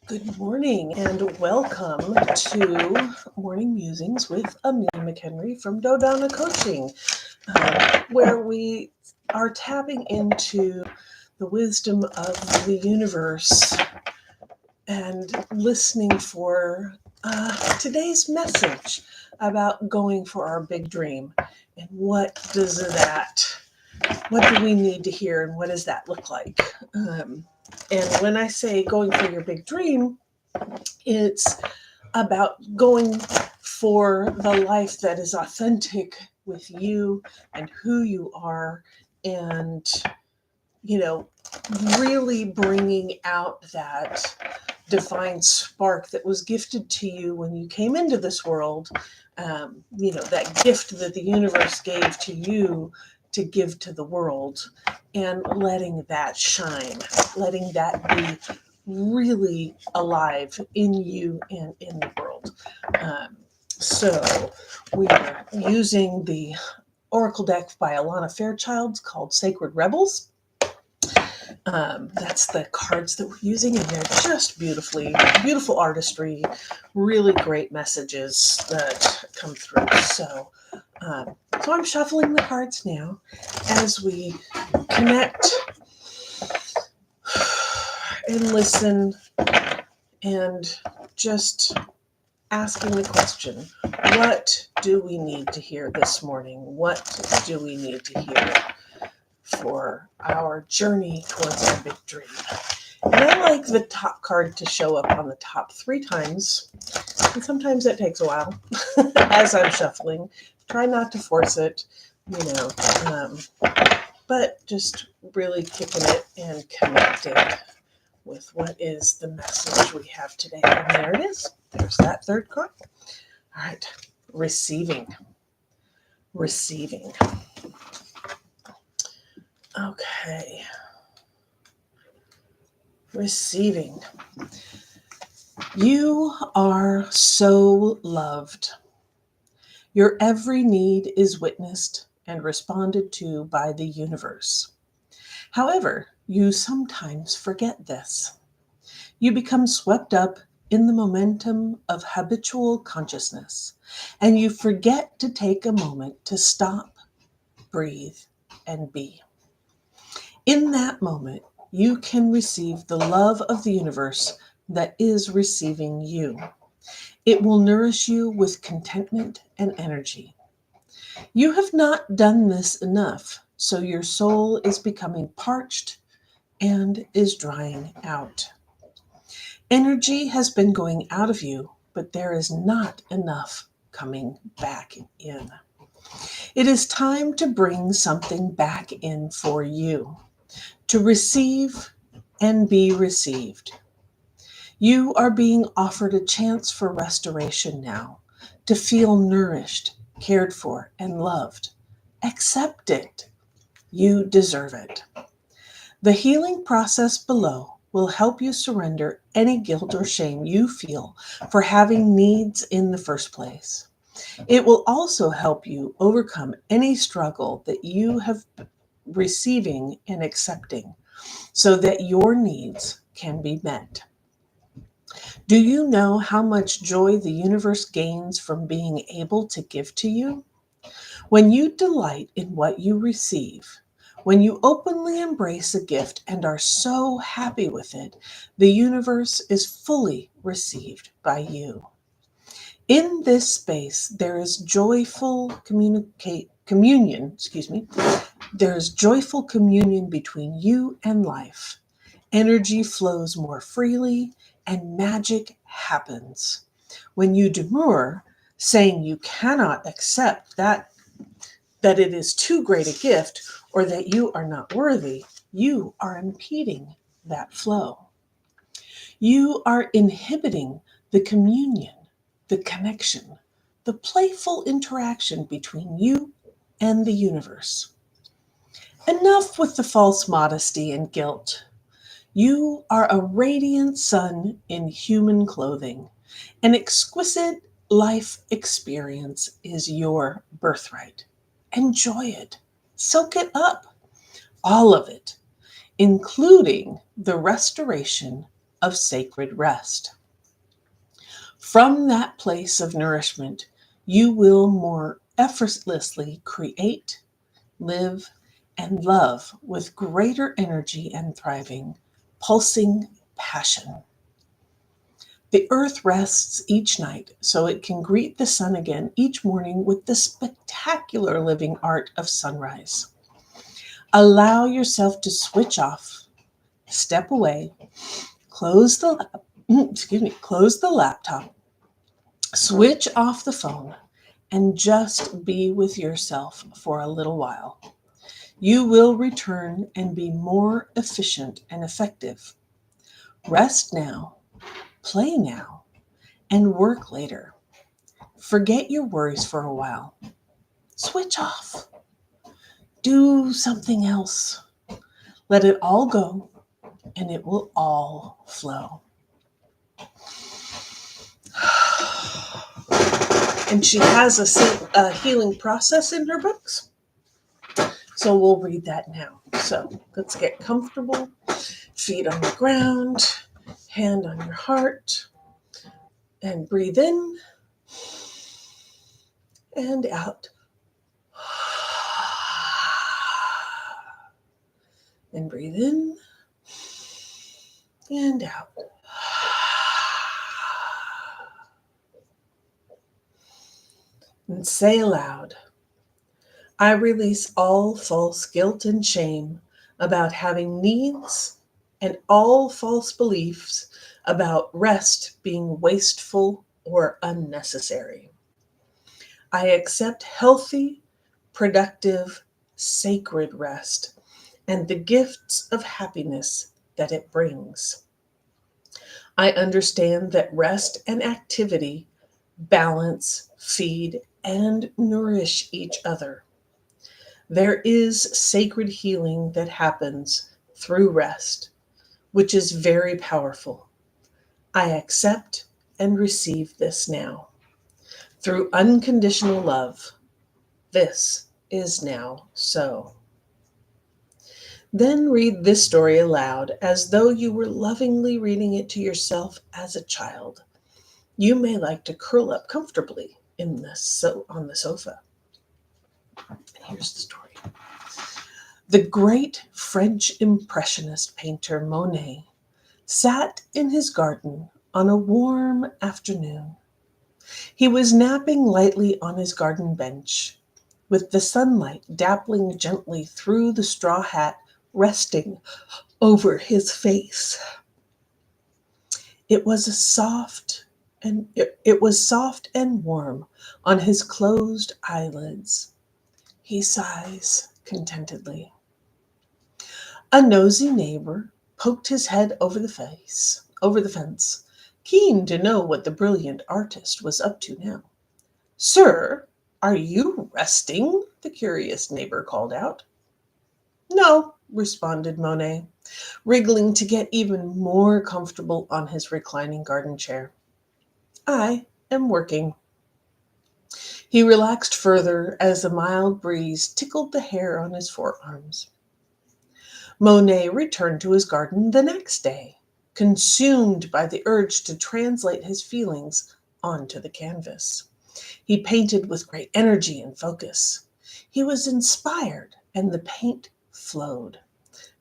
Good morning and welcome to Morning Musings with Amelia McHenry from Dodona Coaching, where we are tapping into the wisdom of the universe and listening for today's message about going for our big dream. And what do we need to hear and what does that look like? And when I say going for your big dream, it's about going for the life that is authentic with you and who you are, and, you know, really bringing out that divine spark that was gifted to you when you came into this world. That gift that the universe gave to you to give to the world, and letting that shine, letting that be really alive in you and in the world. So we are using the Oracle deck by Alana Fairchild called Sacred Rebels. That's the cards that we're using, and they're just beautiful artistry, really great messages that come through. So I'm shuffling the cards now as we connect and listen and just asking the question, what do we need to hear this morning? What do we need to hear for our journey towards our big dream? And I like the top card to show up on the top 3 times. And sometimes that takes a while as I'm shuffling. Try not to force it, but just really kicking it and connecting with what is the message we have today. And there it is. There's that 3rd card. All right. Receiving. Okay. Receiving. You are so loved. Your every need is witnessed and responded to by the universe. However, you sometimes forget this. You become swept up in the momentum of habitual consciousness, and you forget to take a moment to stop, breathe, and be. In that moment, you can receive the love of the universe that is receiving you. It will nourish you with contentment and energy. You have not done this enough, so your soul is becoming parched and is drying out. Energy has been going out of you, but there is not enough coming back in. It is time to bring something back in for you, to receive and be received. You are being offered a chance for restoration now, to feel nourished, cared for, and loved. Accept it. You deserve it. The healing process below will help you surrender any guilt or shame you feel for having needs in the first place. It will also help you overcome any struggle that you have receiving and accepting so that your needs can be met. Do you know how much joy the universe gains from being able to give to you? When you delight in what you receive, when you openly embrace a gift and are so happy with it, the universe is fully received by you. In this space, there is joyful communion. There is joyful communion between you and life. Energy flows more freely and magic happens. When you demur, saying you cannot accept that it is too great a gift or that you are not worthy, you are impeding that flow. You are inhibiting the communion, the connection, the playful interaction between you and the universe. Enough with the false modesty and guilt. You are a radiant sun in human clothing. An exquisite life experience is your birthright. Enjoy it. Soak it up. All of it, including the restoration of sacred rest. From that place of nourishment, you will more effortlessly create, live, and love with greater energy and thriving, pulsing passion. The earth rests each night so it can greet the sun again each morning with the spectacular living art of sunrise. Allow yourself to switch off, step away, close the close the laptop, switch off the phone, and just be with yourself for a little while. You will return and be more efficient and effective. Rest now, play now, and work later. Forget your worries for a while. Switch off. Do something else. Let it all go, and it will all flow. And she has a healing process in her books. So we'll read that now. So let's get comfortable. Feet on the ground, hand on your heart, and breathe in and out. And breathe in and out. And say aloud, I release all false guilt and shame about having needs and all false beliefs about rest being wasteful or unnecessary. I accept healthy, productive, sacred rest and the gifts of happiness that it brings. I understand that rest and activity balance, feed, and nourish each other. There is sacred healing that happens through rest, which is very powerful. I accept and receive this now. Through unconditional love, this is now so. Then read this story aloud as though you were lovingly reading it to yourself as a child. You may like to curl up comfortably on the sofa. Here's the story. The great French Impressionist painter Monet sat in his garden on a warm afternoon. He was napping lightly on his garden bench, with the sunlight dappling gently through the straw hat resting over his face. It was soft and warm on his closed eyelids. He sighs contentedly. A nosy neighbor poked his head over the fence, keen to know what the brilliant artist was up to now. Sir, are you resting? The curious neighbor called out. No, responded Monet, wriggling to get even more comfortable on his reclining garden chair. I am working. He relaxed further as a mild breeze tickled the hair on his forearms. Monet returned to his garden the next day, consumed by the urge to translate his feelings onto the canvas. He painted with great energy and focus. He was inspired, and the paint flowed.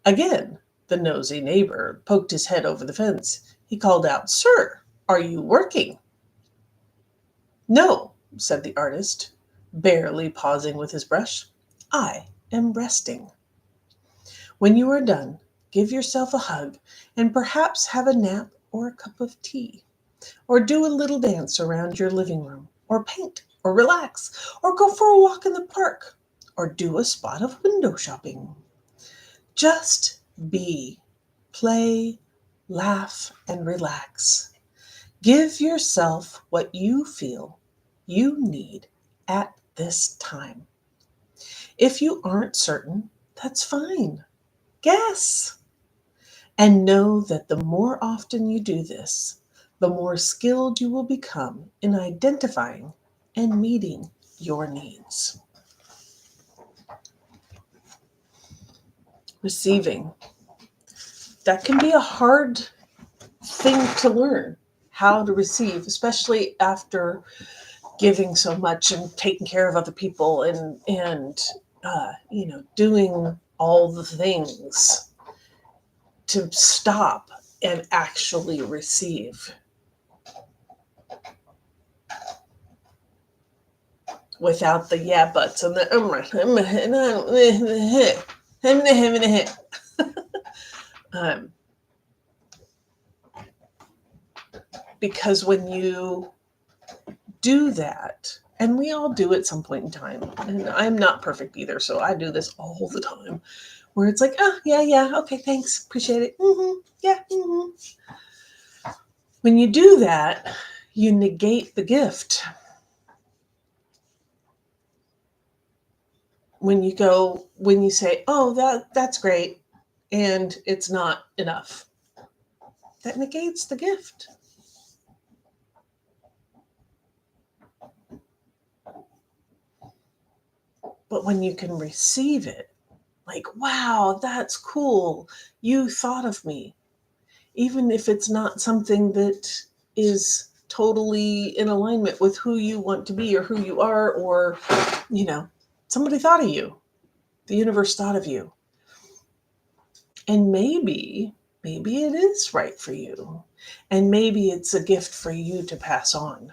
Again, the nosy neighbor poked his head over the fence. He called out, Sir, are you working? No, said the artist, barely pausing with his brush. I am resting. When you are done, give yourself a hug and perhaps have a nap or a cup of tea, or do a little dance around your living room, or paint, or relax, or go for a walk in the park, or do a spot of window shopping. Just be, play, laugh, and relax. Give yourself what you feel you need at this time. If you aren't certain, that's fine. Guess. And know that the more often you do this, the more skilled you will become in identifying and meeting your needs. Receiving. That can be a hard thing to learn, how to receive, especially after giving so much and taking care of other people and doing all the things to stop and actually receive without the yeah buts and the because when you do that, and we all do at some point in time, and I'm not perfect either, so I do this all the time, where it's like, oh, yeah, okay, thanks, appreciate it, yeah. When you do that, you negate the gift. When you say, oh, that's great, and it's not enough, that negates the gift. But when you can receive it, like, wow, that's cool, you thought of me, even if it's not something that is totally in alignment with who you want to be or who you are, or, somebody thought of you. The universe thought of you. And maybe it is right for you. And maybe it's a gift for you to pass on,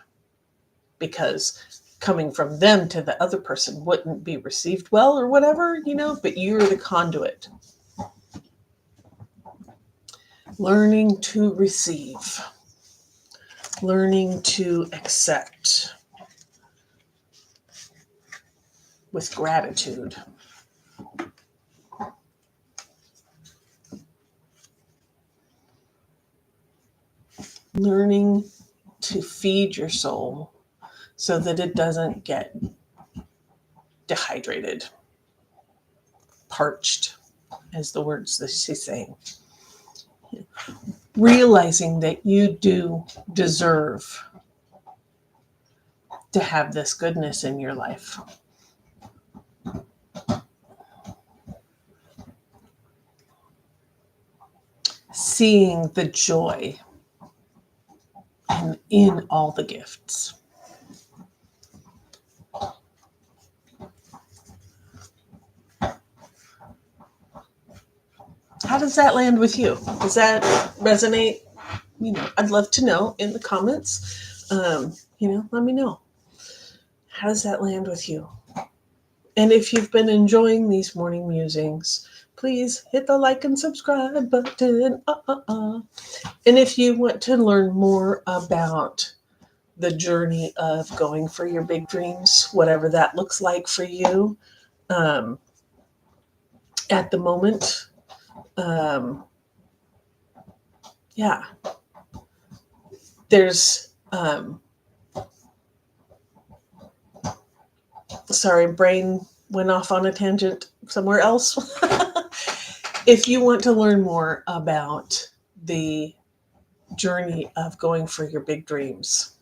because coming from them to the other person wouldn't be received well or whatever, but you're the conduit. Learning to receive, learning to accept with gratitude. Learning to feed your soul so that it doesn't get dehydrated, parched, as the words that she's saying. Realizing that you do deserve to have this goodness in your life. Seeing the joy in all the gifts. How does that land with you? Does that resonate? I'd love to know in the comments. Let me know. How does that land with you? And if you've been enjoying these morning musings, please hit the like and subscribe button. And if you want to learn more about the journey of going for your big dreams, whatever that looks like for you, at the moment, there's sorry, brain went off on a tangent somewhere else. If you want to learn more about the journey of going for your big dreams,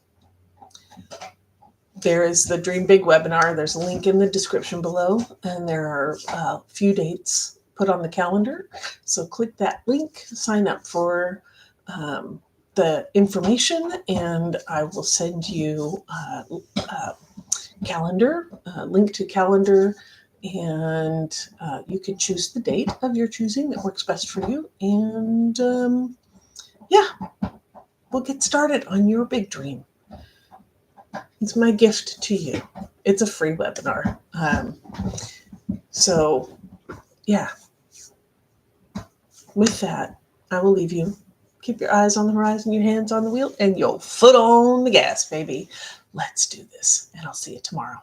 there is the Dream Big webinar. There's a link in the description below, and there are a few dates put on the calendar. So click that link, sign up for the information, and I will send you a calendar, link to calendar, and you can choose the date of your choosing that works best for you. And we'll get started on your big dream. It's my gift to you. It's a free webinar. With that, I will leave you. Keep your eyes on the horizon, your hands on the wheel, and your foot on the gas, baby. Let's do this, and I'll see you tomorrow.